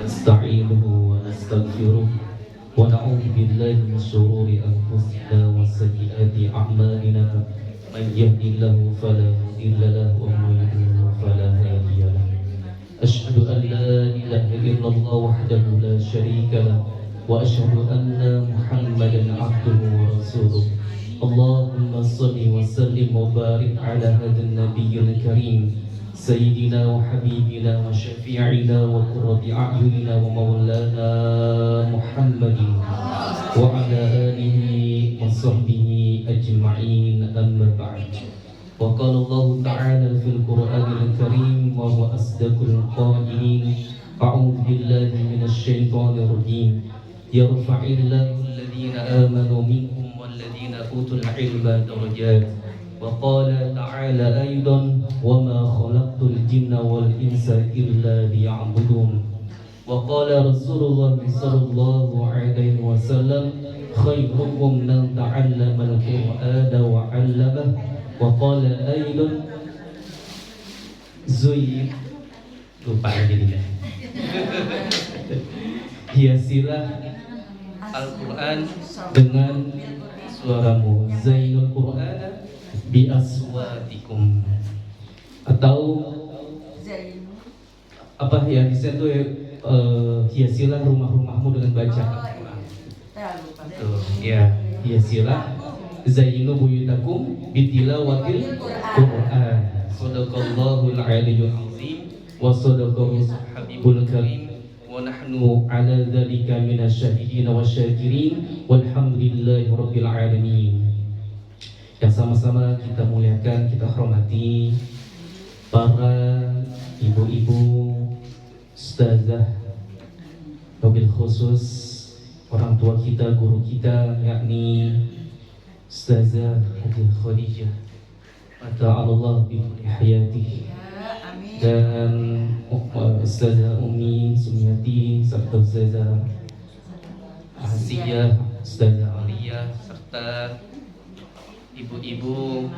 نستعينه ونستغفره ونعوذ بالله من شرور أنفسنا وسيئات أعمالنا من يهد الله فلا مضل له ومن يضلل فلا هادي له أشهد أن لا إله إلا الله وحده لا شريك له وأشهد أن محمدا عبده ورسوله اللهم صل وسلم وبارك على هذا النبي الكريم سيدنا وحبيبنا وشفيعنا وقرة أعيننا ومولانا محمد وعلى آله وصحبه أجمعين أما بعد وقال الله تعالى في القرآن الكريم وهو أصدق القائلين أعوذ بالله من الشيطان الرجيم يرفع الله الذين آمنوا منكم والذين أوتوا العلم درجات وقال تعالى أيضا وما خلقت الجن والإنس إلا ليعبدون وقال رسول الله صلى الله عليه وسلم خيركم من تعلم القرآن وعلمه وقال أيضا زين lupa jadinya hiasilah Al-Quran dengan suaramu zainul Quran bi aswatikum atau apa ya bisa tuh hiasilah rumah-rumahmu dengan baca Al-Quran tuh ya hiasilah zainu buyutakum bitilawatil Quran sadaqallahul aliyyul azim wa sadaqahu habibul karim wa nahnu ala dzalika minasyahidin wasyakirin walhamdulillahi rabbil alamin. Yang sama-sama kita muliakan, kita hormati para ibu-ibu, ustazah, wabil khusus orang tua kita, guru kita, yakni Ustazah Hadi Khadijah Mata'allah bi hayati dan Ustazah Umi Sumiati serta Ustazah Hasiyah, Ustazah Aliyah serta ibu-ibu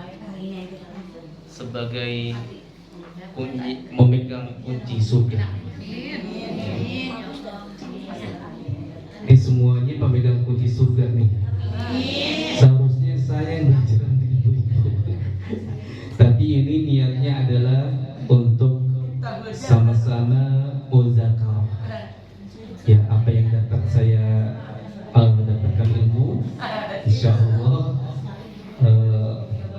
sebagai memegang kunci surga. Ini semuanya pemegang kunci surga nih. Seharusnya saya yang bicara ibu-ibu, tapi ini niatnya adalah untuk sama-sama muzakarah. Ya, apa yang dapat saya mendapatkan ilmu, insya Allah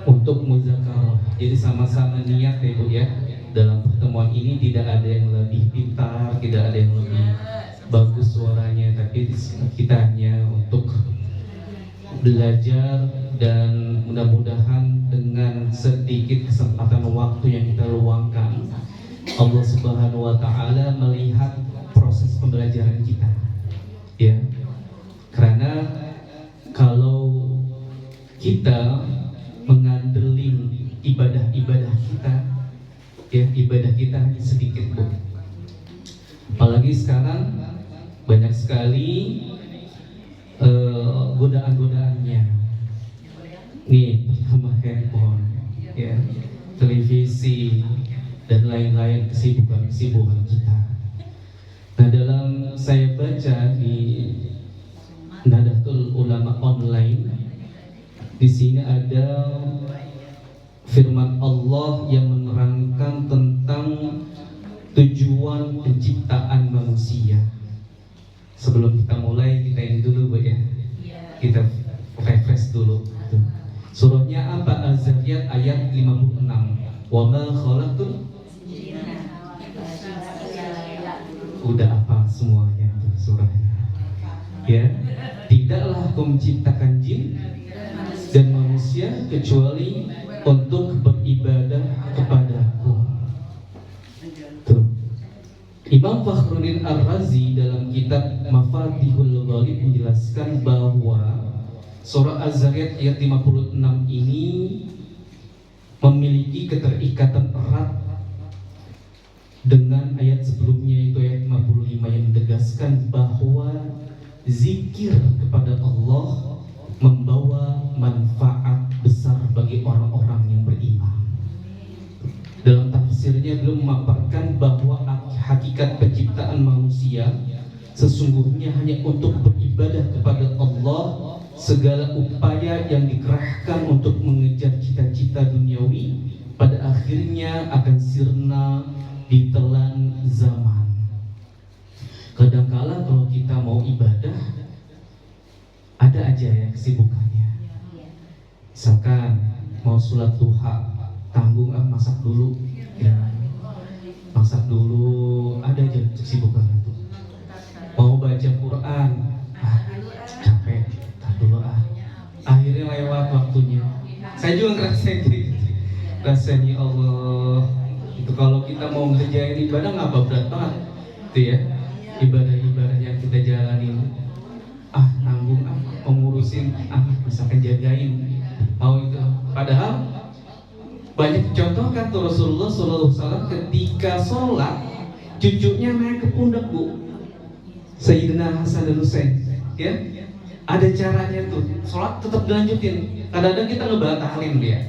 untuk muzakarah. Jadi sama-sama niat ya Bu ya. Dalam pertemuan ini tidak ada yang lebih pintar, tidak ada yang lebih bagus suaranya, tapi kita hanya untuk belajar dan mudah-mudahan dengan sedikit kesempatan waktu yang kita luangkan Allah Subhanahu wa taala melihat proses pembelajaran kita. Ya. Karena kalau kita mengandelin ibadah-ibadah kita, ya ibadah kita hanya sedikit Bu. Apalagi sekarang banyak sekali godaan-godaannya. Nih, pertama handphone, ya, televisi dan lain-lain kesibukan kita. Nah, dalam saya baca di Nadatul Ulama online, di sini ada firman Allah yang menerangkan tentang tujuan penciptaan manusia. Sebelum kita mulai, kita ini dulu Bu ya. Kita refresh dulu. Surahnya apa? Az-Zariyat ayat 56. Wa ma khalaqtul udah apa semuanya tuh surahnya. Ya, tidaklah Aku menciptakan jin dan manusia kecuali untuk beribadah kepadaku. Tuh. Imam Fakhruddin Ar-Razi dalam kitab Mafatihul Ghalib menjelaskan bahwa surah Az-Zariyat ayat 56 ini memiliki keterikatan erat dengan ayat sebelumnya, yaitu ayat 55 yang menegaskan bahwa zikir kepada Allah membawa manfaat besar bagi orang-orang yang beriman. Dalam tafsirnya beliau memaparkan bahwa hakikat penciptaan penciptaan manusia sesungguhnya hanya untuk beribadah kepada Allah. Segala upaya yang dikerahkan untuk mengejar cita-cita duniawi pada akhirnya akan sirna ditelan zaman. Kadangkala kalau kita mau ibadah ada aja ya kesibukannya. Misalkan mau sholat duha, tanggung masak dulu ya. Masak dulu, ada aja kesibukan itu. Mau baca Quran, capek, tak dulu akhirnya lewat waktunya. Saya juga ngerasain gitu. Rasanya Allah, itu kalau kita mau ngerjain ibadah ngapa berat banget, itu ya. Ibadah-ibadah yang kita jalanin, nanggung, mengurusin, misalkan jagain, mau itu. Padahal banyak contoh kan Rasulullah SAW ketika sholat, cucunya naik ke pundak bu, Sayyidina Hasan dan Husain, ya. Ada caranya tuh, sholat tetap dilanjutin. Kadang-kadang kita ngebatalin dia.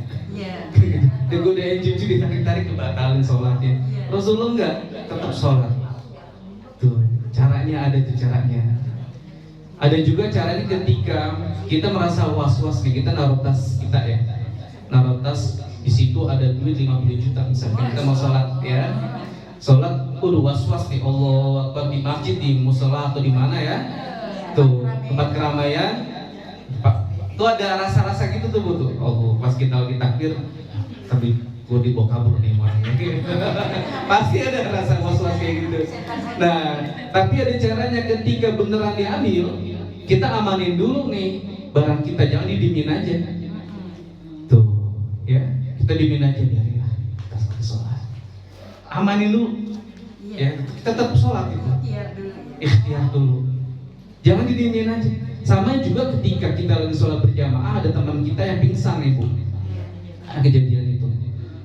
Digodain cucu ditarik-tarik ngebatalin sholatnya. Rasulullah enggak, tetap sholat. Tuh, caranya ada tuh caranya. Ada juga caranya ketika kita merasa was-was nih, kita naruh tas kita ya. Naruh tas, di situ ada duit 50 juta misalnya. Kita mau sholat ya. Sholat, was-was nih, Allah Akbar di masjid, di musola atau di mana ya. Tuh, tempat keramaian. Tuh ada rasa-rasa gitu tuh butuh. Oh, pas kita lagi takbir, tapi gue dibawa kabur nih orangnya. Pasti ada rasa was-was kayak gitu. Nah, tapi ada caranya ketika beneran diambil, kita amanin dulu nih barang kita, jangan didimin aja. Tuh, ya, kita dimin aja, biarinlah kita sholat. Amanin dulu, ya, kita tetap sholat itu. Ikhtiar dulu. Jangan didimin aja. Sama juga ketika kita lagi sholat berjamaah, ada teman kita yang pingsan nih bu. Ada kejadian itu.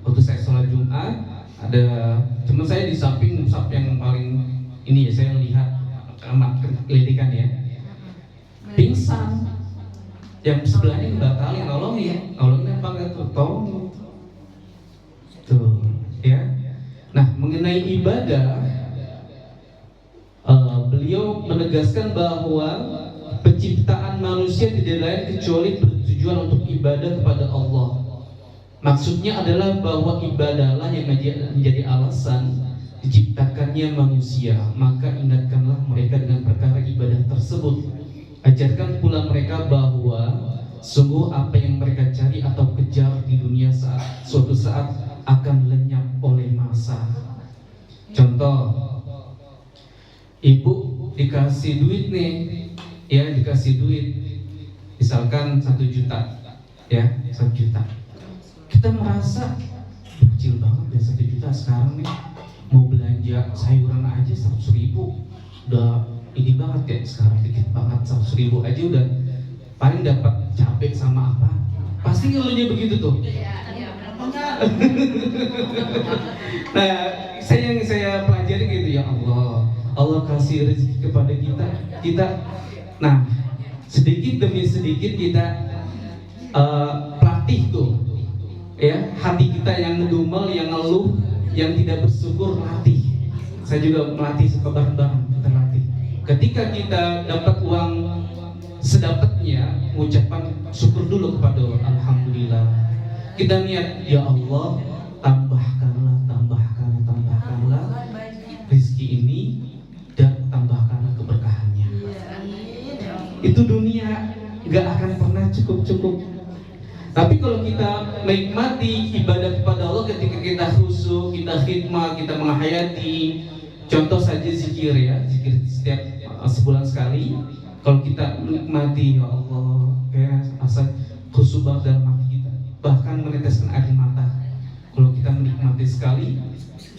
Waktu saya sholat Jumat, ada teman saya di samping musab yang paling ini ya, saya lihat amat kelitikan ya. Pingsan. Yang sebelahnya batalin, nolongin apa enggak tuh, tolong. Tuh, ya. Nah, mengenai ibadah, beliau menegaskan bahwa penciptaan manusia tidak lain kecuali bertujuan untuk ibadah kepada Allah. Maksudnya adalah bahwa ibadahlah yang menjadi alasan diciptakannya manusia. Maka ingatkanlah mereka dengan perkara ibadah tersebut. Ajarkan pula mereka bahwa sungguh apa yang mereka cari atau kejar di dunia suatu saat akan lenyap oleh masa. Contoh, ibu dikasih duit nih, ya, dikasih duit misalkan 1 juta, ya, 1 juta. Kita merasa kecil banget ya 1 juta sekarang nih, mau belanja sayuran aja 100.000 udah ini banget ya, sekarang dikit banget, 100.000 aja udah paling dapat cabai sama apa, pasti ngeluhnya begitu tuh. Nah, saya pelajari gitu, ya Allah kasih rezeki kepada kita. Nah, sedikit demi sedikit kita pelatih tuh, ya, hati kita yang ngedumel, yang ngeluh, yang tidak bersyukur, latih. Saya juga melatih bareng-bareng, kita latih. Ketika kita dapat uang sedapatnya, mengucapkan syukur dulu kepada Allah. Alhamdulillah. Kita niat, ya Allah, tambahkanlah rezeki ini dan tambahkanlah keberkahannya. Itu dunia nggak akan pernah cukup. Tapi kalau kita menikmati ibadah kepada Allah ketika kita khusyuk, kita khidmah, kita menghayati, contoh saja zikir ya, zikir setiap sebulan sekali. Kalau kita menikmati, ya Allah, kayak asal khusyuk banget dalam hati kita, bahkan meneteskan air mata. Kalau kita menikmati sekali,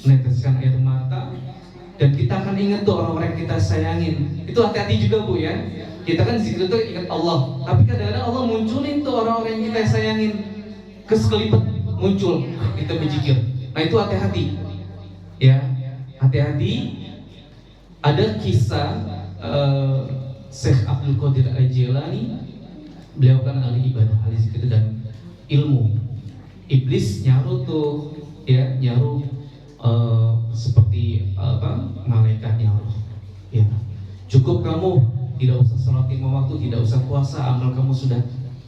meneteskan air mata, dan kita akan ingat tuh orang-orang yang kita sayangin. Itu hati-hati juga bu ya. Kita kan zikir itu ingat Allah, tapi kadang-kadang Allah munculin tuh orang-orang yang kita sayangin, kesekelipet muncul kita berzikir. Nah itu hati-hati, ya, hati-hati. Ada kisah Syekh Abdul Qadir Al-Jilani, beliau kan ahli ibadah, ahli zikir dan ilmu. Iblis nyaruh tuh, ya, nyaruh seperti malaikat nyaruh. Cukup kamu tidak usah sholat 5 waktu, tidak usah puasa, amal kamu sudah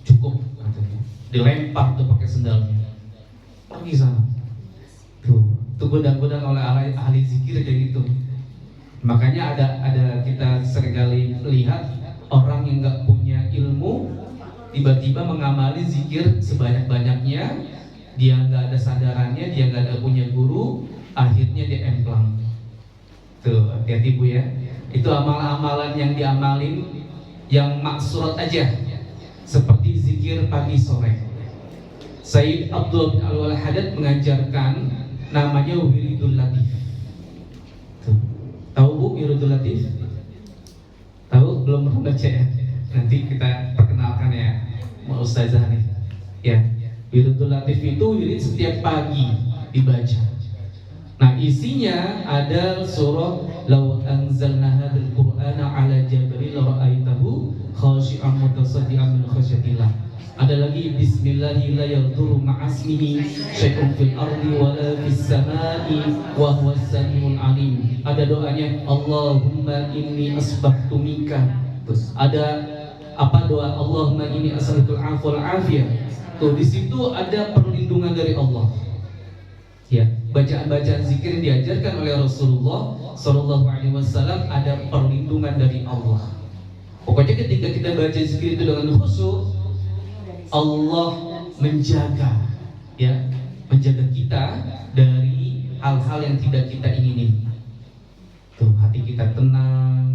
cukup katanya. Dilempar tuh pakai sendalnya, pergi sana. Tuh godang-godang oleh ahli zikir kayak gitu. Makanya ada kita seringkali lihat orang yang nggak punya ilmu tiba-tiba mengamali zikir sebanyak-banyaknya, dia nggak ada sadarannya, dia nggak ada punya guru, akhirnya dia emplang. Tuh, hati-hati Bu ya. Itu amalan-amalan yang diamalin yang maksurat aja, seperti zikir pagi sore. Sayyid Abdullah bin Al-Haddad mengajarkan namanya wiridul latif. Tuh. Tahu Bu wiridul latif? Tahu? Belum pernah baca ya? Nanti kita perkenalkan ya, mau ustazah nih. Ya, wiridul latif itu wirid setiap pagi dibaca. Nah, isinya ada surah Law anzalna hadzal qur'ana 'ala jabalin lara'aitahu khashi'an mutasaddian min khasyatillah. Ada lagi bismillahi la yadhurru ma'asmihi syai'un fil ardi wala fis samai wa huwas samiul alim. Ada doanya Allahumma inni asbahtu minka. Terus ada apa doa Allahumma inni as'aluka al-'afwa wal 'afiyah. Tuh di situ ada perlindungan dari Allah. Ya, bacaan-bacaan zikir yang diajarkan oleh Rasulullah Sallallahu Alaihi Wasallam ada perlindungan dari Allah. Pokoknya ketika kita baca zikir itu dengan khusyuk, Allah menjaga, ya, menjaga kita dari hal-hal yang tidak kita ingini. Tuh, hati kita tenang,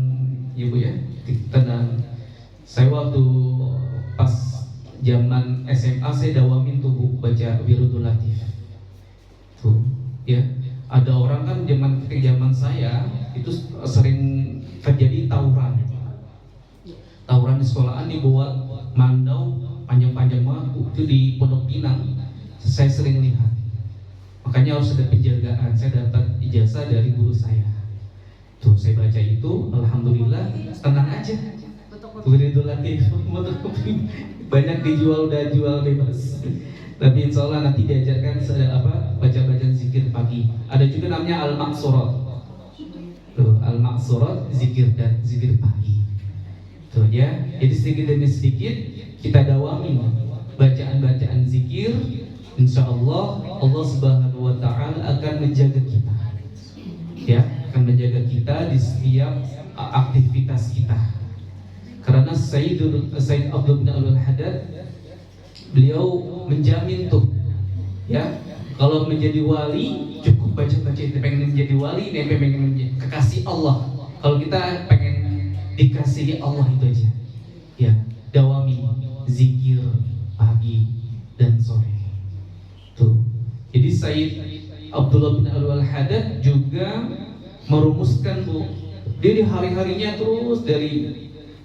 ya Bu ya, tenang. Saya waktu pas zaman SMA saya dawamin tuh Bu baca wiridul latif. Tuh, ya, ada orang kan zaman saya itu sering terjadi tawuran di sekolahan, dibuat mandau panjang-panjang banget itu di Pondok Pinang. Saya sering lihat, makanya harus ada penjagaan. Saya dapat ijazah dari guru saya. Tuh saya baca itu, alhamdulillah tenang aja. Wiridul latif banyak dijual, udah jual bebas. Tapi insya Allah nanti diajarkan baca-bacaan zikir pagi. Ada juga namanya al-maksurat. Tuh, al-maksurat zikir dan zikir pagi. Tuh ya. Jadi sedikit demi sedikit kita dawami bacaan-bacaan zikir. Insya Allah Allah Subhanahu Wa Taala akan menjaga kita. Ya, akan menjaga kita di setiap aktivitas kita. Karena Sayyid Abdullah bin Al-Haddad beliau menjamin tuh, ya, kalau menjadi wali cukup baca-baca itu. Pengen menjadi wali, pengen kekasih Allah. Kalau kita pengen dikasihi Allah itu aja, ya, dawami zikir pagi dan sore. Tuh. Jadi Sayyid Abdullah bin Al-Haddad juga merumuskan Bu, dia di hari-harinya terus dari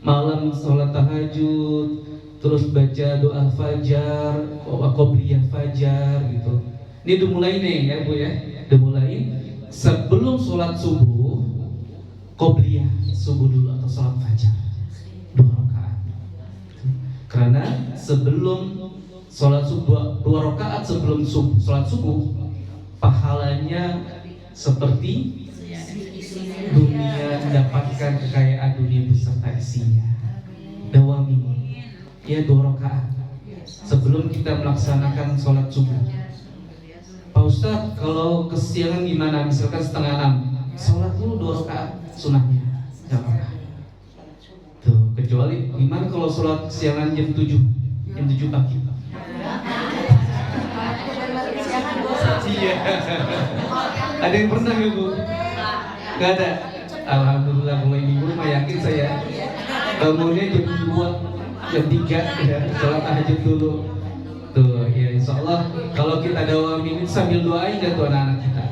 malam sholat tahajud, terus baca doa fajar, qobliyah fajar gitu. Ini udah mulai nih ya Bu ya, udah mulai sebelum sholat subuh, qobliyah subuh dulu atau sholat fajar 2 rakaat. Karena sebelum sholat subuh 2 rakaat sebelum sholat subuh, pahalanya seperti dunia mendapatkan kekayaan dunia beserta isinya. Dawami ya 2 rakaat sebelum kita melaksanakan sholat subuh. Pak Ustadz, kalau kesiangan gimana? Misalkan 5:30, sholat dulu 2 rakaat sunahnya, gak apa-apa. Tuh, kecuali gimana kalau sholat kesiangan jam 7 pagi? Iya. Ada yang pernah gak Bu? Gak ada. Alhamdulillah, mulai minggu mah yakin saya bangunnya jam 2, jam 3 ya, sholat tahajud dulu. Tuh ya, insya Allah kalau kita dawamin sambil doain ya tuh anak-anak kita,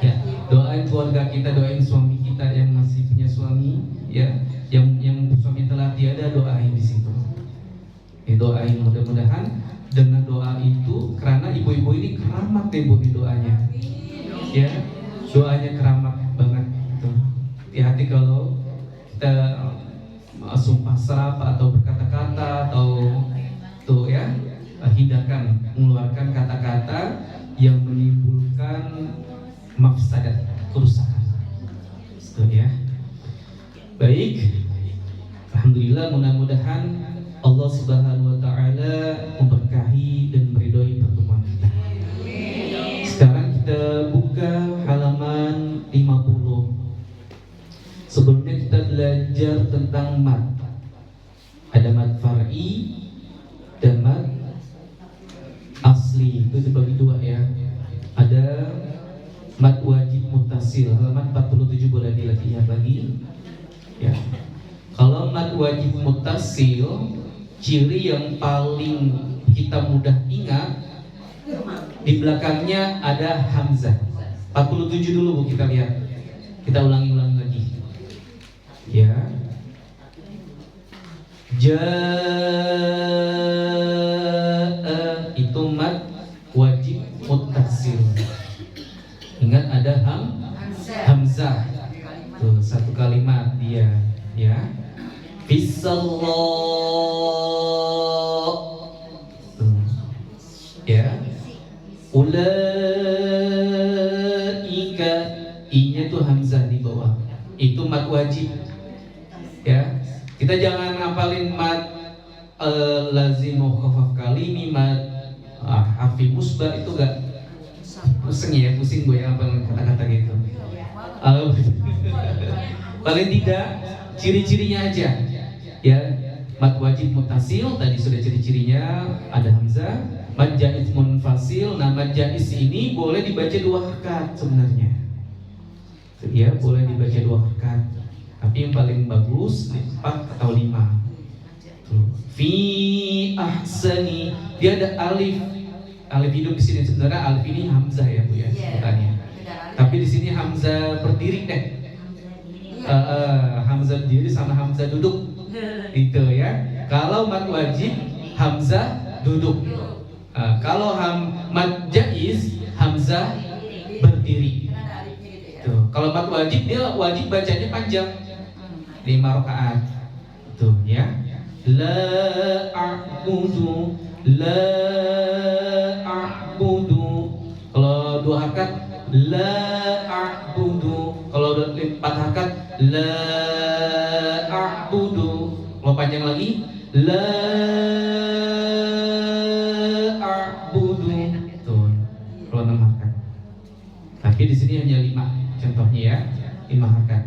ya, doain keluarga kita, doain suami kita yang masih punya suami, ya, yang suami telah tiada, doain di situ. Ya, doain, mudah-mudahan dengan doa itu, karena ibu-ibu ini keramat deh Bu di doanya, ya, doanya keramat banget. Tuh. Hati-hati kalau kita sumpah serapah atau berkata-kata atau tuh ya, hindarkan mengeluarkan kata-kata yang menimbulkan mafsadat, kerusakan. Tuh ya. Baik, alhamdulillah, mudah-mudahan Allah Subhanahu wa taala memberkahi dan meridhoi pertemuan kita. Sekarang kita buka halaman 50. Sebelumnya kita belajar tentang mad. Ada mad far'i dan mad asli. Itu dibagi dua ya. Ada mad wajib mutasil. Halaman 47 boleh dilihat lagi. Ya. Kalau mad wajib mutasil, ciri yang paling kita mudah ingat, di belakangnya ada hamzah. 47 dulu Bu, kita lihat. Kita ulangi lagi. Ya. Jaa itu mad wajib muttasil. Ingat ada hamzah. Tuh, satu kalimat dia, ya. Fissallah. Tuh. Ya. Ulaika, i-nya tuh hamzah di bawah. Itu mad wajib. Ya, kita jangan ngapalin mad lazim mukhafaf kalimi, mad harfi musbah, itu gak pusing ya, pusing gue yang ngapalin kata-kata gitu. Paling tidak ciri-cirinya aja. Ya, mad wajib mutasil tadi sudah ciri-cirinya, ada hamzah. Mad jaiz munfasil. Nah, mad jaiz ini boleh dibaca 2 harakat sebenarnya. Ya, boleh dibaca 2 harakat. Tapi yang paling bagus 4 atau 5. Fi ahsani, dia ada alif. Alif hidup di sini, sebenarnya alif ini hamzah ya Bu ya sebutannya. Tapi di sini hamzah berdiri deh. Hamzah berdiri sama hamzah duduk. Itu ya. Kalau mad wajib hamzah duduk. Kalau mad jaiz hamzah berdiri. Tuh. Kalau mad wajib dia wajib bacanya panjang. 5 rakaat. Tuh ya. La a'budu, la a'budu. Kalau 2 rakaat la a'budu. Kalau 4 rakaat la a'budu. Kalau panjang lagi la a'budu. Tuh. Kalau 6 rakaat. Tapi di sini hanya 5 contohnya ya. 5 rakaat.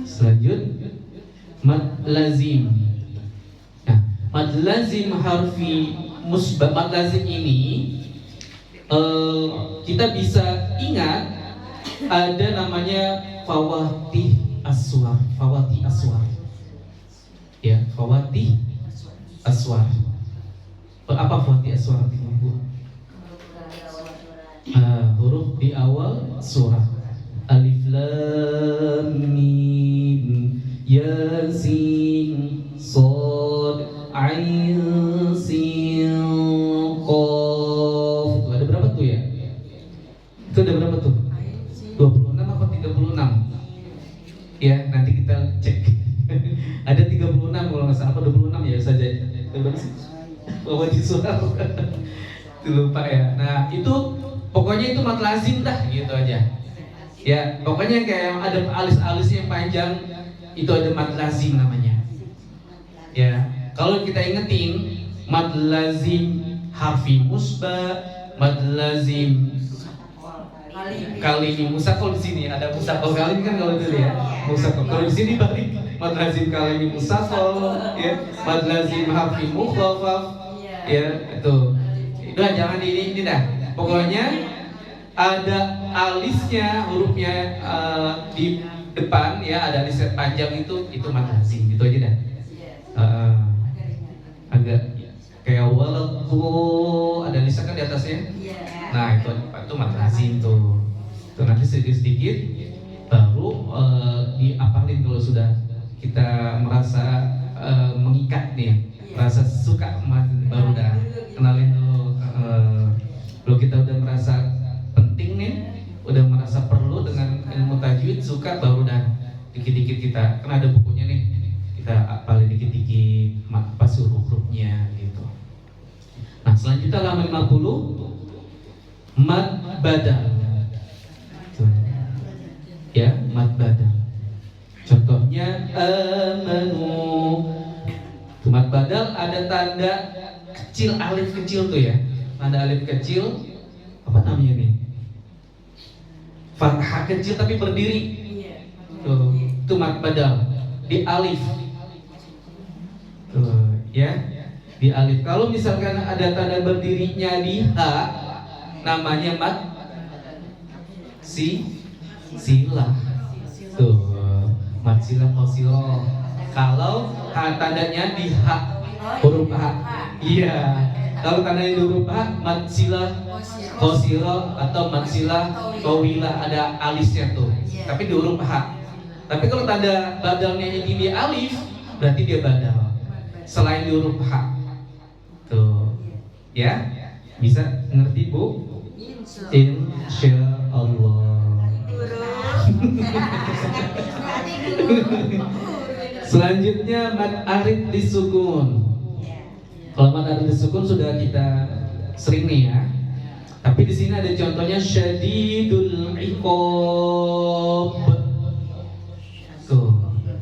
Selanjutnya mad lazim. Nah, mad lazim harfi musbah. Mad lazim ini kita bisa ingat ada namanya fawatih aswar. Fawatih aswar. Ya, fawatih aswar. Apa fawatih aswar artinya Bu? Huruf di awal surah. Alif lam mim yasin shad ain sin qaf. Ada berapa tuh ya? Itu ada berapa tuh? 26 apa 36? Ya, nanti kita cek. Ada 36 kalau nggak salah, apa 26 ya saja. Berapa sih? Bawa di surah. Itu lupa ya. Nah, itu pokoknya itu mad lazim dah gitu aja. Ya, pokoknya kayak ada alis-alisnya yang panjang, itu ada mad lazim namanya. Ya, kalau kita ingetin mad lazim harfi musbah, mad lazim kalimi musakol. Di sini ada musakol kalimi kan kalau dulu ya. Musakol. Kalau di sini balik mad lazim kalimi musakol, ya. Mad lazim harfi mukhafaf. Ya, itu. Udah jangan ini dah. Pokoknya ada alisnya, hurufnya di depan ya, ada alis panjang itu mad lazim, gitu aja dah. Agak kayak walau ada alis kan di atasnya. Nah, itu mad lazim tuh. Tuh nanti sedikit-sedikit baru diapalin kalau sudah kita merasa mengikat nih, merasa suka baru dah kenalin dulu. Kalau kita udah merasa penting nih, udah merasa perlu dengan ilmu tajwid, suka, baru dah dikit-dikit kita, karena ada bukunya nih, kita apalin dikit-dikit apa huruf-hurufnya gitu. Nah, selanjutnya halaman 50 mad badal. Ya, mad badal. Contohnya ladzina amanu. Mad badal ada tanda kecil, alif kecil tuh ya. Ada alif kecil, apa namanya nih? Fathah kecil tapi berdiri. Tuh, itu mad badal di alif. Tuh, ya. Di alif. Kalau misalkan ada tanda berdirinya di h, namanya mad silah. Tuh, mad silah qasirah. Kalau tandanya di h, huruf h. Iya. Kalau tandanya di huruf h, mad silah qasirah atau mad silah tawilah, ada alisnya tuh. Tapi di huruf h. Tapi kalau tanda badalnya ini di alif, berarti dia badal. Selain di huruf h. Tuh. Ya? Bisa ngerti, Bu? Insya Allah. Selanjutnya mad arid disukun. Kalau mad arid disukun sudah kita sering nih ya. Tapi di sini ada contohnya syadidul iqab. Tuh,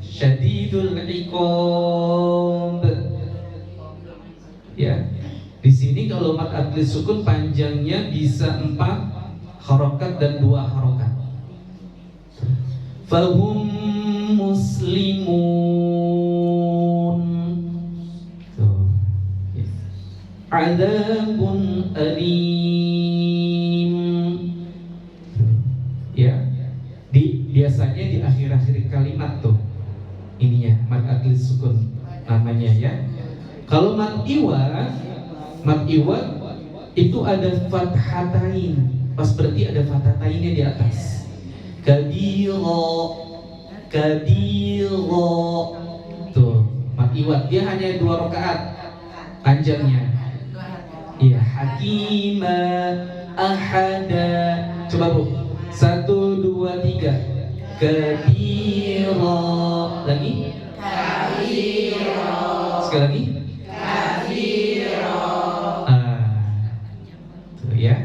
syadidul iqab. Ya. Di sini kalau mad arid disukun panjangnya bisa 4 harokat dan 2 harokat. Fahum muslimun. Tuh. Adzabun alim. Ya. Biasanya di akhir-akhir kalimat tuh ininya mad arid sukun namanya ya. Kalau mad iwad itu ada fathatain. Pas berarti ada fathatainnya di atas. Kabiro. Tuh, mad iwad dia hanya 2 rakaat panjangnya. Iya, hakima ahada. Coba Bu, 1, 2, 3. Kabiro. Lagi? Kabiro. Sekali lagi? Kabiro. Tuh ya.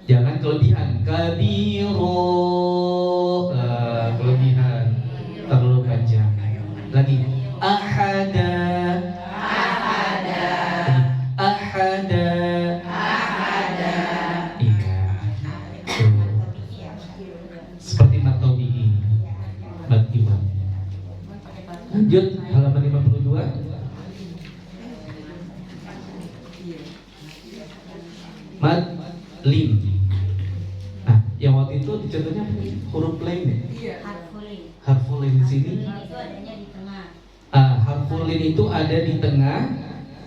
Jangan kelebihan. Kabiro. Kelebihan. Terlalu panjang. Lagi. Ahada. Iya. Seperti matobi'i. Matiwan. Lanjut halaman 52. Mad lim. Nah, yang waktu itu contohnya huruf lain ya? Iya. Harful lin di sini. Itu adanya di tengah. Harful lin itu ada di tengah.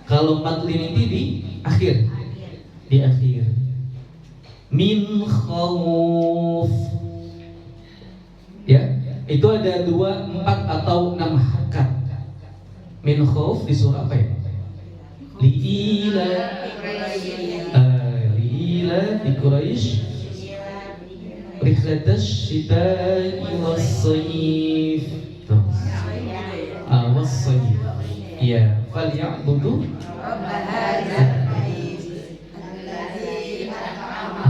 Kalau mad lin itu di akhir. Di akhir. Min khawf. Ya, itu ada 2, 4 atau 6 harokat. Min khawf di surah apa ya? Li'ila di Quraisy rihlatash shita'i was-sayf. Was-sayf. Ya, falyabudu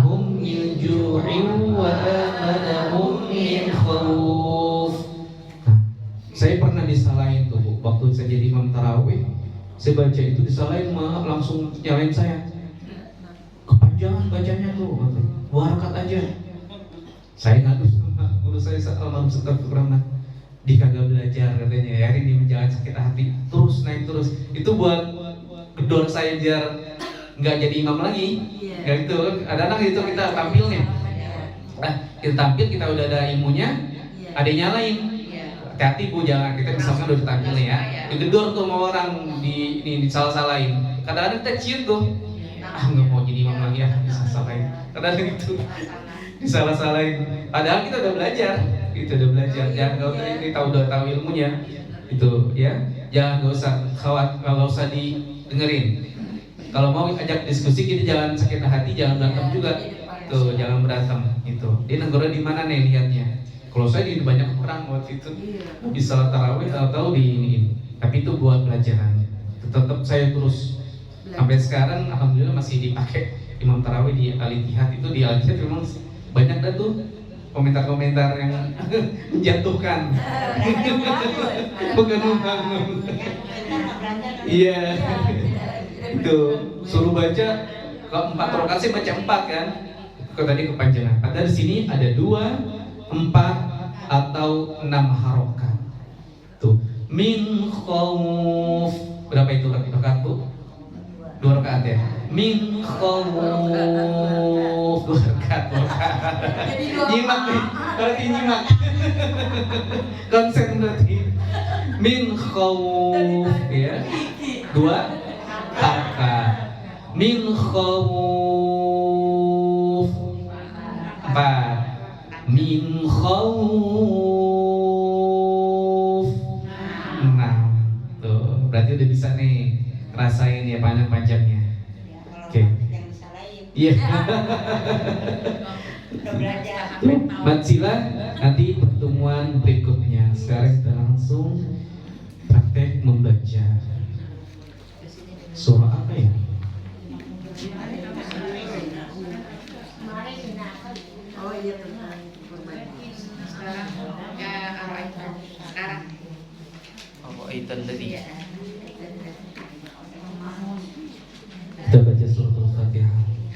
hum min ju'in wa amanahum min khawf. Saya pernah disalahin tuh Bu, waktu saya jadi imam tarawih. Saya baca itu disalahin, langsung nyalain saya. Kepanjangan bacanya tuh, 2 rakaat aja. Saya ngadu sama guru saya almarhum Ustaz Rahmat. Dia kagak belajar katanya, ya ini jangan sakit hati. Terus naik terus. Itu buat gedor saya biar nggak jadi imam lagi. Ya itu, kadang-kadang itu kita tampil nih. Kita tampil, kita udah ada ilmunya, ada yang nyalain. Hati-hati Bu, jangan kita misalkan udah tampil nih ya. Digedor tuh sama orang di salah-salahin. Kadang-kadang kita ciut tuh. Nggak mau jadi imam lagi ya, disalahin. Kadang-kadang itu disalah-salahin. Padahal kita udah belajar, Jangan kita udah tahu ilmunya, itu ya. Jangan nggak usah didengerin. Kalau mau ajak diskusi, kita jangan sakit hati, jangan berantem juga. Tuh, jangan berantem. Itu. Dia negara di mana nih lihatnya? Kalau saya di banyak orang waktu itu bisa tarawih atau di ini. Tapi itu buat pelajaran. Tetap saya terus sampai sekarang alhamdulillah masih dipakai imam tarawih di Al-Ittihad. Itu di Al-Ittihad memang banyak dah tuh komentar-komentar yang menjatuhkan. Bukan membangun. Iya. Itu suruh baca ke 4 rakaat sih baca 4 kan? Kok tadi kepanjangan. Padahal di sini ada 2, 4 atau 6 harokat. Tuh, min khauf. Berapa itu rakaat, Bu? 2 rakaat ya. Min khauf. 2 rakaat. Nyimak nih. Berarti nyimak. Konsen berarti. Min khauf ya. 2 rakaat. Min khauf 4. Min khauf 6. Tuh, berarti udah bisa nih rasain ya panjang-panjangnya. Oke. Iya. Matsila nanti pertemuan berikutnya. Sekarang kita langsung praktek membaca surah apa ya? Oh iya benar. Sekarang. Oh, itu tadi. Kita baca surah Al-Fatihah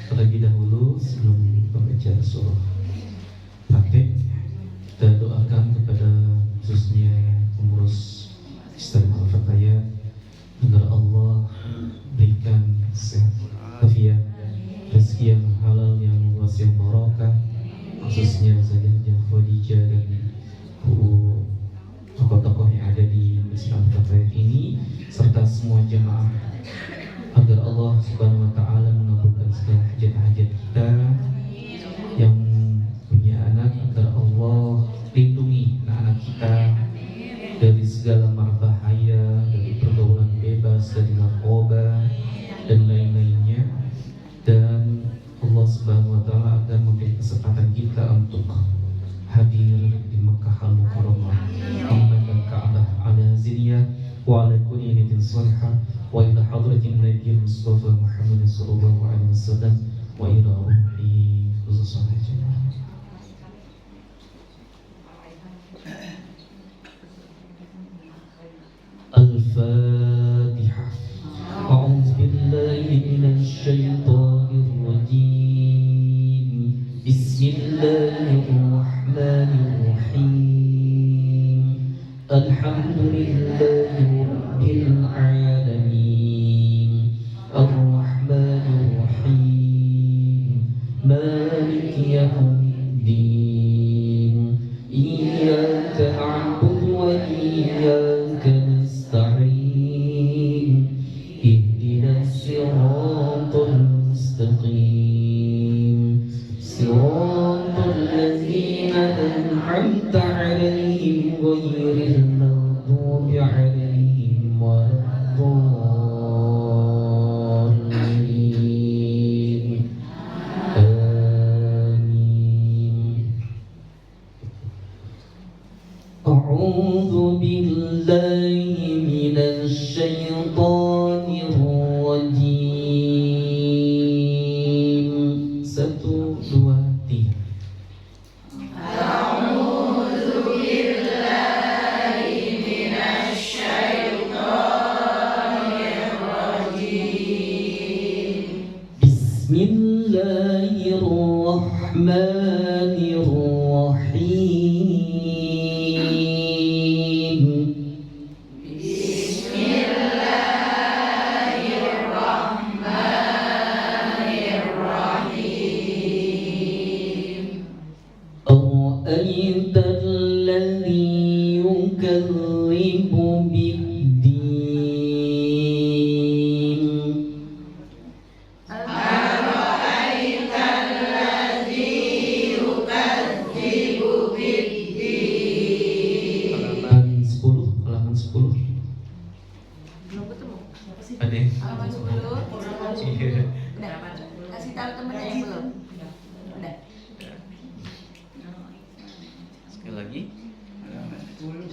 terlebih dahulu sebelum membaca surah. Praktek kita doakan kepada khususnya pengurus Sistem Al-Fatihah agar Allah berikan sehat, afiat, rezeki yang halal, yang luas, yang barokah, khususnya Zaidah Khadijah dan tokoh-tokoh yang ada di Masjid Al-Fatihah ini serta semua jemaah, agar Allah Subhanahu wa taala mengabulkan segala hajat-hajat kita. Yang punya anak, agar Allah lindungi anak-anak kita dari segala marbahaya, dari pergaulan bebas, dari narkoba dan lain-lainnya. Dan Allah Subhanahu wa taala agar memberi kesempatan kita untuk hadir di Makkah Al-Mukarramah, Ramadan Ka'bah ala ziniyah wa ala kulli niyatin salihah wa ila hadratin Nabi Mustafa Muhammad sallallahu alaihi wasallam wa ila ruhi khususan jemaah. Al-Fatihah. A'udzu billahi minasy syaithanir rajim. Bismillahirrahmanirrahim. Alhamdulillahi rabbil alamin. Ar-Rahmanir Rahim. Maliki yaumiddin. Iyyaka na'budu wa iyyaka nasta'in. Ihdinas siratal mustaqim. Siratal ladzina an'amta 'alaihim ghairil maghdubi 'alaihim waladdallin. Amin. A'udzu billahi minasy syaithanir rajim. 1, 2, 3. Bismillahirrahmanirrahim. أرأيت الذي يكذب بالدين. Halaman 10, halaman 10. Belum ketemu. Siapa sih? Ada. Halaman 10. Iya. Udah. Kasih tahu temennya yang belum. Udah. Sekali lagi.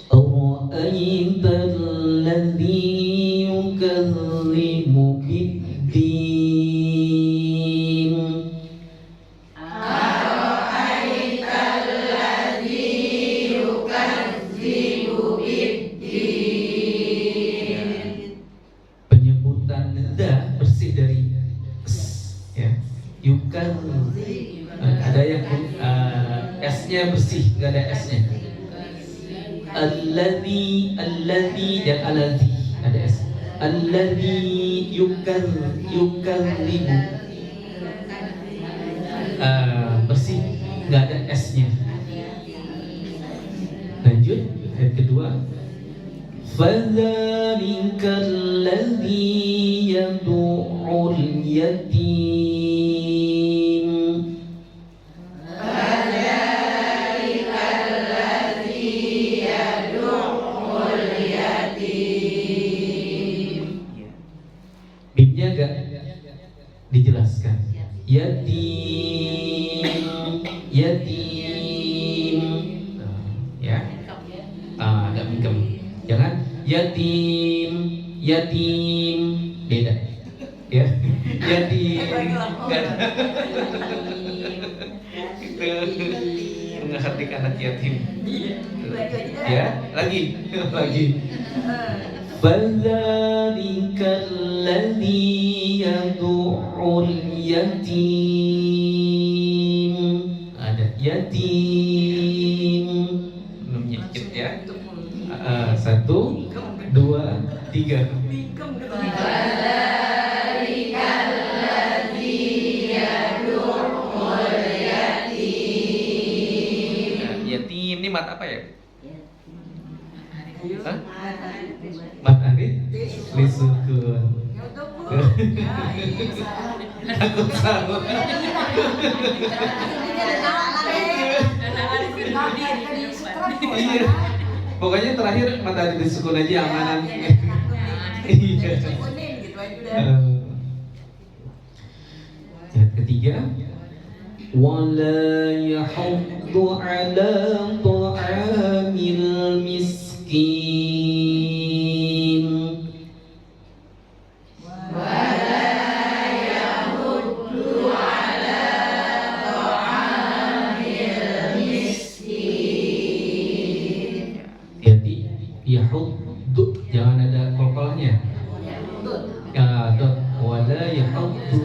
أرأيت الذي يكذب بالدين. Alladzi dan aladzi ada s. Alladzi yukallimu. Bersih, nggak ada s-nya. Lanjut ayat kedua. Fadzalikal ladzi yad'ul yatim. Bibnya agak dijelaskan. Yatim, yatim. Ya. Agak mingkem. Jangan yatim, yatim. Beda. Ya. Yatim. Itu mengerti anak yatim. Ya, lagi. Fadzalikal ladzi yad'ul yatim. Ada yatim. Belum nyicip ya. 1, 2, 3. Fadzalikal ladzi yad'ul yatim. Yatim ini mat apa ya? Hah? Yatim. Mat arif lisukun. Takut salah. Iya. Pokoknya terakhir mat arif lisukun aja amanan. Iya. Ayat ketiga. Wala yahuddu ala ta'amil miskin. Hati-hati, yahuddu jangan ada kolkolnya. Dot wala yahuddu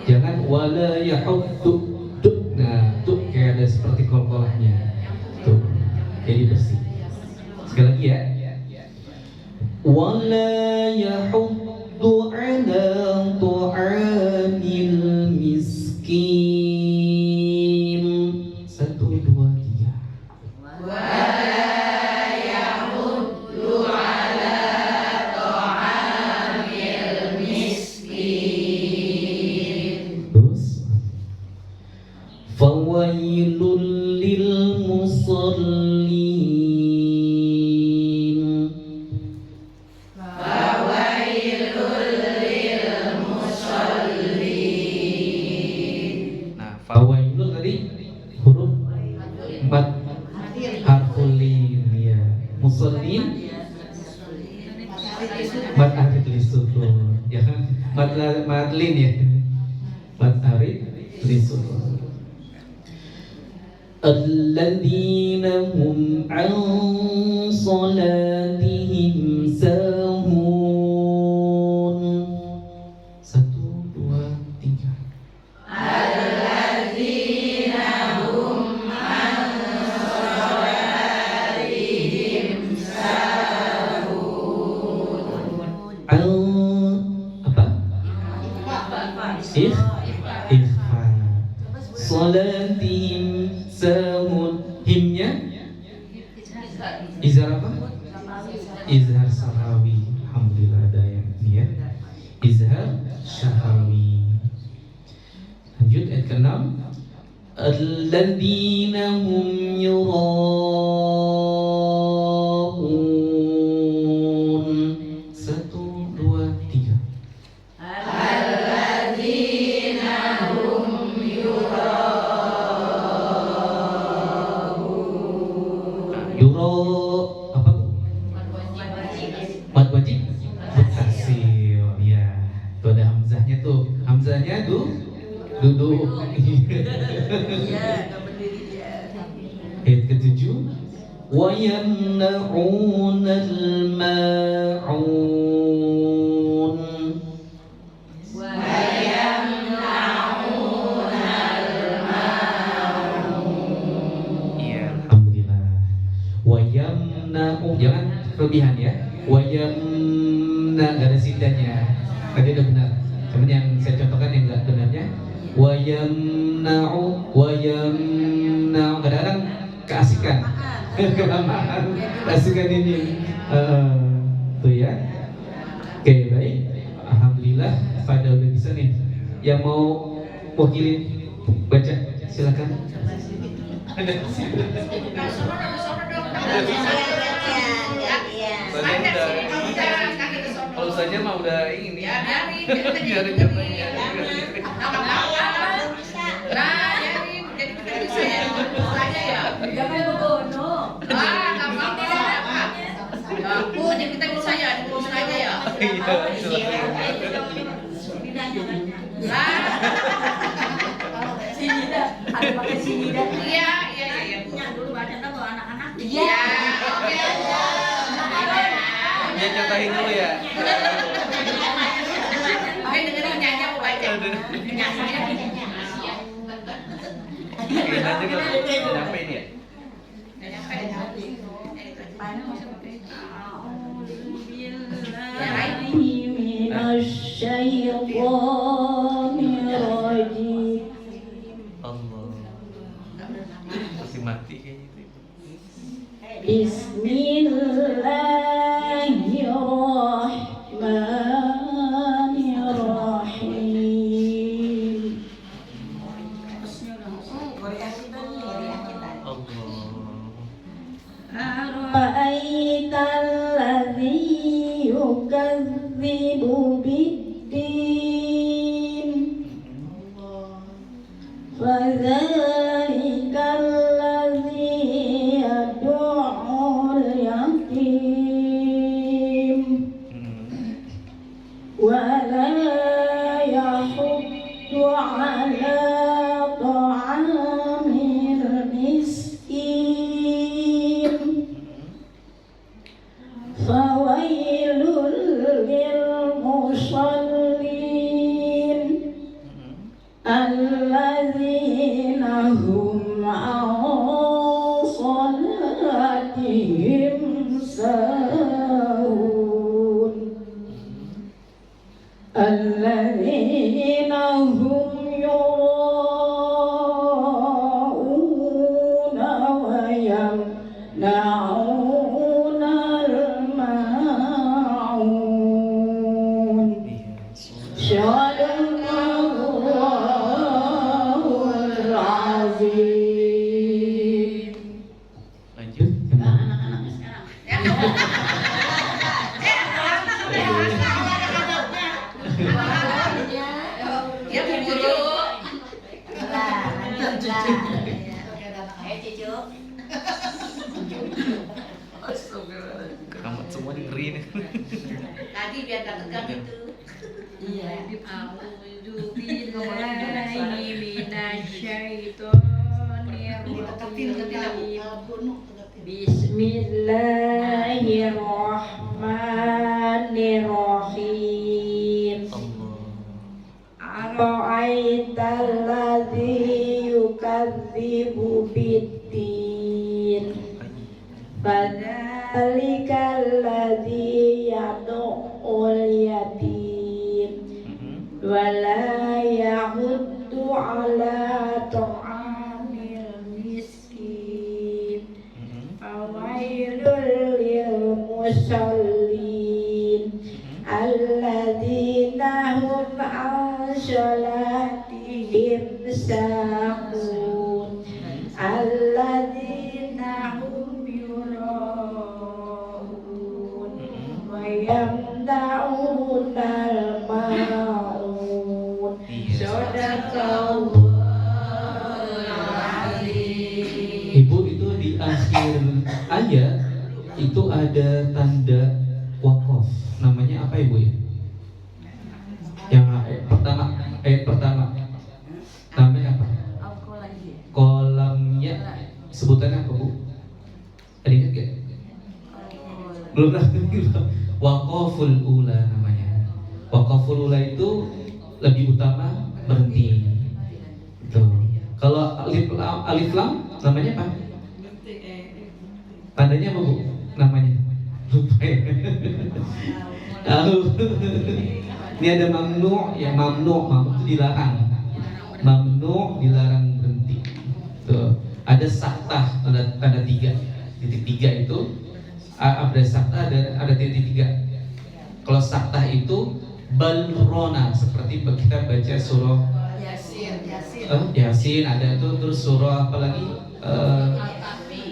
jangan wala yahuddu. Nah, tuh kayak ada seperti kolkolahnya. Tuh. Jadi bersih. Sekali lagi ya. Wala yahuddu ala ta'amil miskin. 1, 2, 3. Fawailul lil musallin. Nah, fawailul tadi huruf 4 harful lin ya. Musallin mat arif lisukun. Jangan mat lin ya. Mat arif lisukun. Alladzina hum an salatihim sahun. 1, 2, 3. Apa? Ikhfa. Salatihim sahun. Himnya izhar apa? Izhar sahawi. Alhamdulillah ada yang ini ya. Izhar sahawi. Lanjut ayat ke-6. Alladzina hum yura'un. 1, 2, 3. Yuro apa? Mat wajib mutasil ya. Tuh ada hamzahnya tuh. Hamzahnya tuh duduk. Ayat ke-7. Wa yamna'unal ma'un. Iya, alhamdulillah. yamna'u, jangan kelebihan ya. Wa yamna, nggak ada sindannya. Tadi udah benar. Cuman yang saya contohkan yang nggak benarnya. Wa yamna'u, kadang-kadang keasikan, kelamaan, keasikan ini. Tuh ya. Oke, baik. Alhamdulillah pada udah bisa nih. Yang mau wakilin baca silakan. Kalau saja mah udah ini. Biarin katanya. Nah, jadi kita bisa ya. Saja ya. Jangan begono. Enggak apa-apa. Aku jadi kita bisa ya, terus aja ya. Sinida, ada pakai sinida. Iya. Punya dulu baca tahu anak-anak. Iya. Oke. Ya contohin dulu ya. Oke, dengerin nyanyi aku baca. Oke, nanti kalau nyampe ini ya. Allah. Masih mati kayaknya itu. Bismillahirrahmanirrahim. Ara'aital ladzi yukadzibu biddin fadzalikal ladzi yad'ul yatim wa la yahuddu 'ala ta'amil miskin fawailul lil musallin alladzina hum an salatihim sahun alladzina hum yura'una wa yamna'una al-ma'un. Sadaqallahul azim. Lanjut. Anak-anaknya sekarang. Ya, cucu. Keramat semua nih ngeri nih. Tadi biar gak tegang itu. Iya. A'udzu billahi minasyaitonir Bismillahirrahmanirrahim. Ara'aital ladzi yukadzibu biddin fadzalikal ladzi yad'ul yatim wa la yahuddu 'ala ta'amil miskin fawailul lil musallin alladzina hum an salatihim sahun alladzina hum yura'un wa yamna'una al-ma'un. Sadaqallahul azim. Ibu, itu di akhir ayat itu ada tanda wakaf. Namanya apa Ibu ya? Yang ayat pertama. Namanya apa? Kolamnya sebutannya apa Bu? Ada ingat gak? Belum lah. Wakaful ula namanya. Wakaful ula itu lebih utama berhenti. Tuh. Kalau alif lam namanya apa? Tandanya apa Bu? Namanya? Lupa ya. Tahu. Ini ada mamnu, ya mamnu itu dilarang. Mamnu dilarang berhenti. Tuh. Ada saktah tanda 3. Titik 3 itu ada saktah ada titik 3. Kalau saktah itu balrona seperti kita baca surah Yasin ada itu, terus surah apa lagi?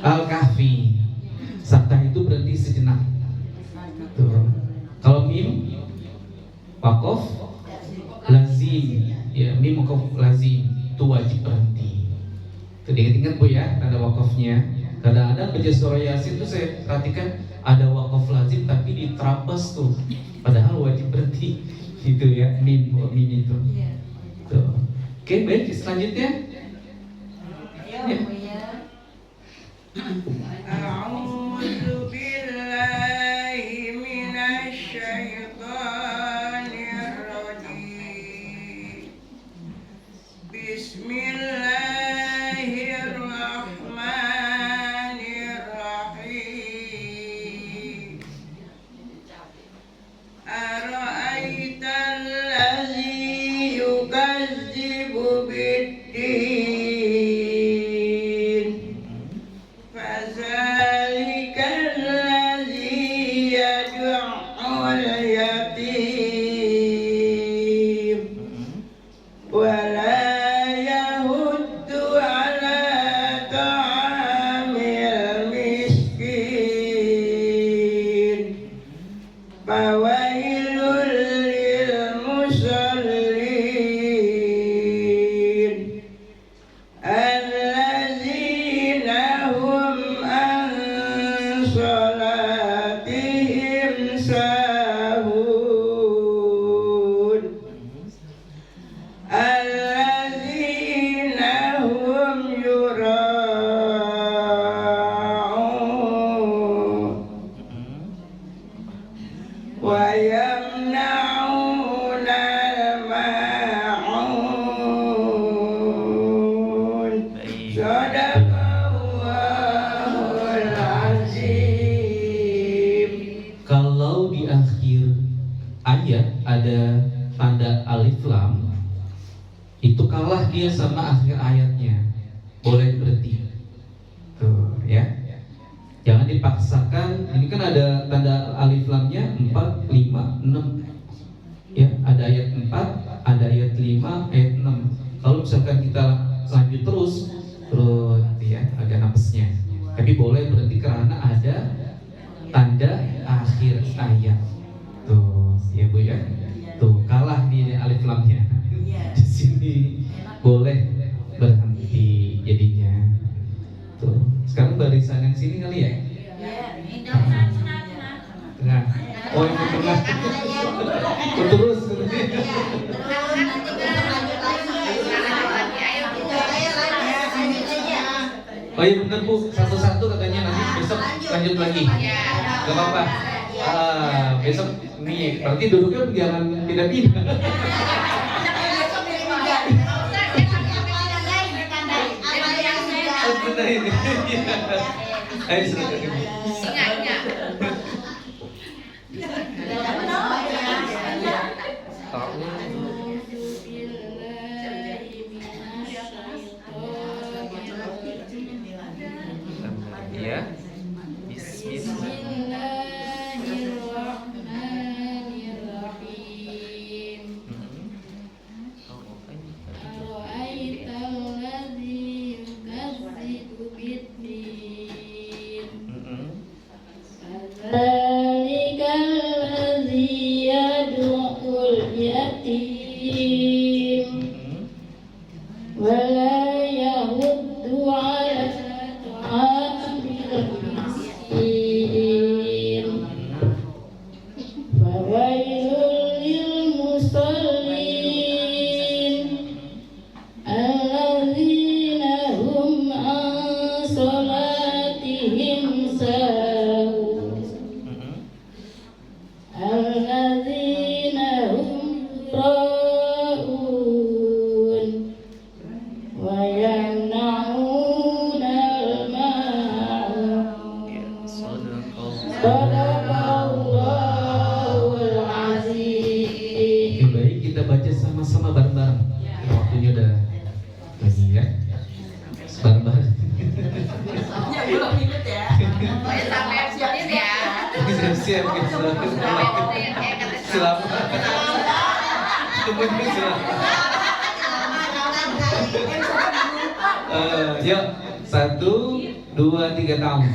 Al-Kahfi. Saktah itu berhenti sejenak. Tuh. Kalau mim wakof lazim, ya mim wakof lazim itu wajib berhenti. Itu diingat-ingat Bu ya, tanda wakofnya. Kadang-kadang baca surah Yasin tuh saya perhatikan ada wakof lazim tapi diterabas tuh, padahal wajib berhenti. Gitu ya, mim itu. Tuh. Oke, baik, selanjutnya. Ya. أعوذ بالله من الشيطان الرجيم بسم الله الرحمن الرحيم أرأيت الذي يكذب بالدين فذلك الذي يدعو اليتيم ولا يهد على طعام المسكين فويل للمصلين الذين هم عن صلاتهم ساهون الذين هم يراءون ويمنعون الماعون صدق الله العظيم. Kalau di akhir ayat ada tanda alif lam, itu kalah dia sama akhir ayatnya, boleh berhenti. Tuh ya. Jangan dipaksakan. Ini kan ada tanda alif lamnya 4, 5, 6. Ya, ada ayat 4, ada ayat 5, ayat 6. Kalau misalkan kita lanjut terus ya agak napesnya. Tapi boleh berhenti karena ada tanda akhir ayat. Tuh, ya Bu ya. Tuh, kalah di alif lamnya. Di sini boleh berhenti jadinya. Tuh. Sekarang barisan yang sini kali ya? Tengah. Oh, yang ke tengah. Oh, terus. Oh iya benar Bu, satu-satu katanya nanti besok lanjut lagi. Gak apa-apa. Besok nih, berarti duduknya jangan pindah-pindah. Benar ini. Ayo silakan. Ingatnya. Ya. Bismillah. ذلك الذي يدعو اليتيم ولا يهد على طعام المسكين Sadaqallahul azim. Oke, baik, kita baca sama-sama bareng-bareng. Waktunya udah lagi ya. Bareng-bareng. Ya belum inget ya. Oh ya sampai siapin ya. Siap-siap gitu. Selamat. Semuanya selamat. Yuk, 1, 2, 3 tahun.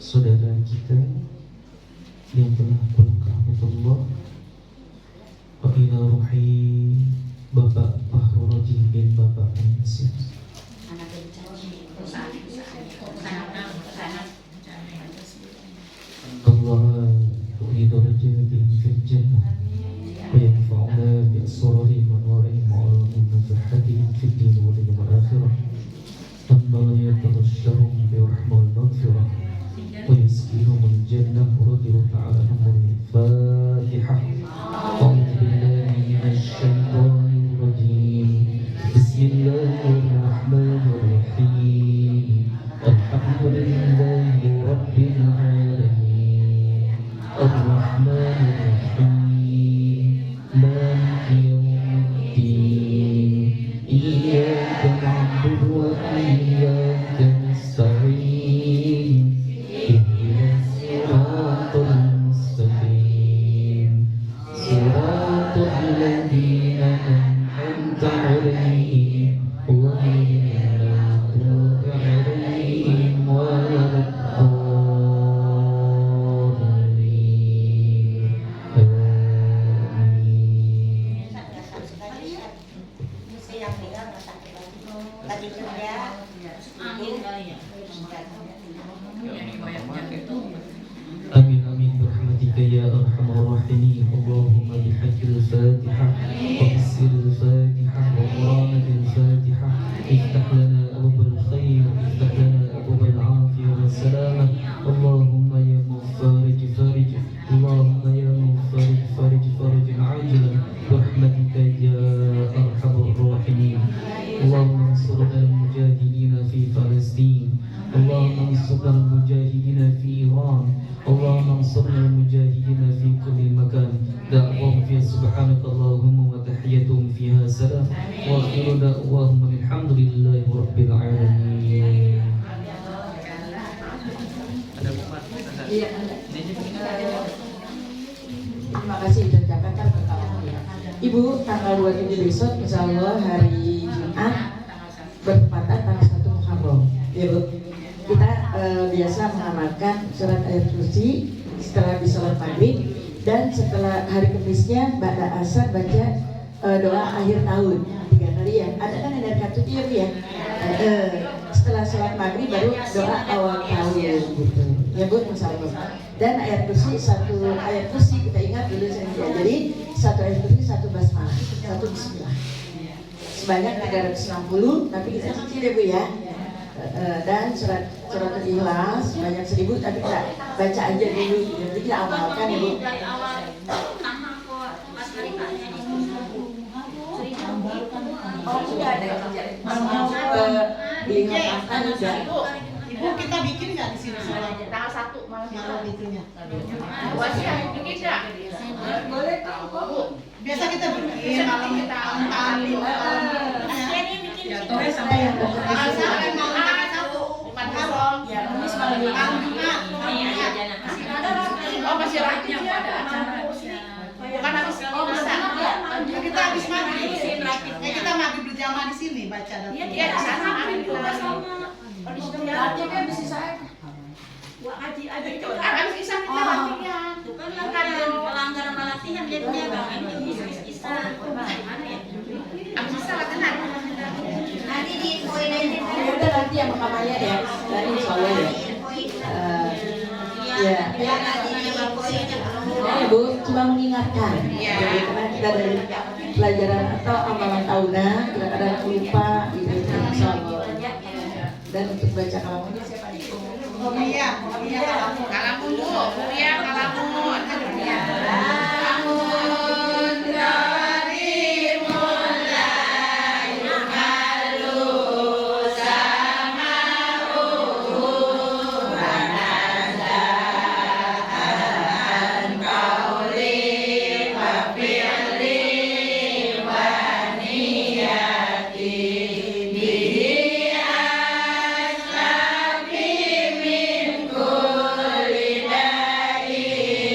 Saudara kita yang telah pulang ke rahmatullah, wa ila ruhi Bapak Fahru Rajin bin Bapak Ansir. Allah yu'li darajatin fil jannah wa yanfa'una bi asrarihim wa anwarihim wa ulumihim wa nafahatihim fid din wal akhirah. Allah yataghashshahum bi rahmah wal maghfirah ويسكنهم الجنة ورضي تعالى عنهم. الفاتحة. أعوذ بالله من الشيطان الرجيم. بسم الله الرحمن الرحيم. الحمد لله بحق الفاتحة وبسر الفاتحة وقرآن الفاتحة افتح لنا أبواب الخير افتح لنا أبواب العافية والسلامة اللهم يا مفارج فارج اللهم يا مفارج فارج فرج عاجلا برحمتك يا أرحم الراحمين اللهم انصرنا المجاهدين في فلسطين اللهم انصرنا المجاهدين في إيران اللهم انصرنا المجاهدين في كل مكان دعوهم فيها سبحانك اللهم وتحيتهم فيها سلام وآخر دعواهم الحمد لله رب العالمين. Ada bukan? Iya. Terima kasih dan Jakarta pertama. Ibu, tanggal 27 besok insya Allah hari Jumat bertepatan tanggal 1 Muharram. Ya Bu, kita biasa mengamalkan surat ayat kursi setelah habis sholat maghrib dan setelah hari Kamisnya ba'da asar baca doa akhir tahun 3 kali ya. Ada kan ada kartu ya Bu ya. Setelah sholat maghrib baru doa awal tahun gitu. Ya Bu, insya Allah. Dan ayat kursi satu ayat kursi kita ingat dulu saya jadi satu ayat kursi satu basmalah satu bismillah sebanyak 360 tapi kita cicil ya Bu ya. Dan surat Al-Ikhlas sebanyak 1000 tapi kita baca aja dulu jadi kita amalkan ya Bu. Oh sudah ada dilihatkan udah. Ibu kita bikin nggak di sini soalnya? Tanggal 1 malam Malam itunya. Wajah bikin nggak? Boleh Bu. Biasa kita bikin malam kita ambil. Ini bikin Ya, sih. toh sama yang malam tanggal 1 Muharram. Ya, Kamis malam ini. Oh masih rapi ya pada acara. Bukan habis Kita habis maghrib. Kita maghrib berjamaah di sini baca dan. Iya di sana juga sama. Berarti kan bisa saya. Haji itu habis isa kita latihan. Bukan pelanggaran latihan jadinya bang ini bisa gimana ya? Habis isa latihan. Nanti di poin ini. Ya udah nanti yang makamanya ya. Dari insya Allah ya. Ya. Ya Bu, cuma mengingatkan. Jadi karena kita dari pelajaran atau amalan tahunan kadang-kadang lupa gitu insya Allah. Dan untuk baca kalamunnya siapa nih? Iya, Kalamun Bu, ya kalamun. Min kulli da'i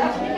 Kita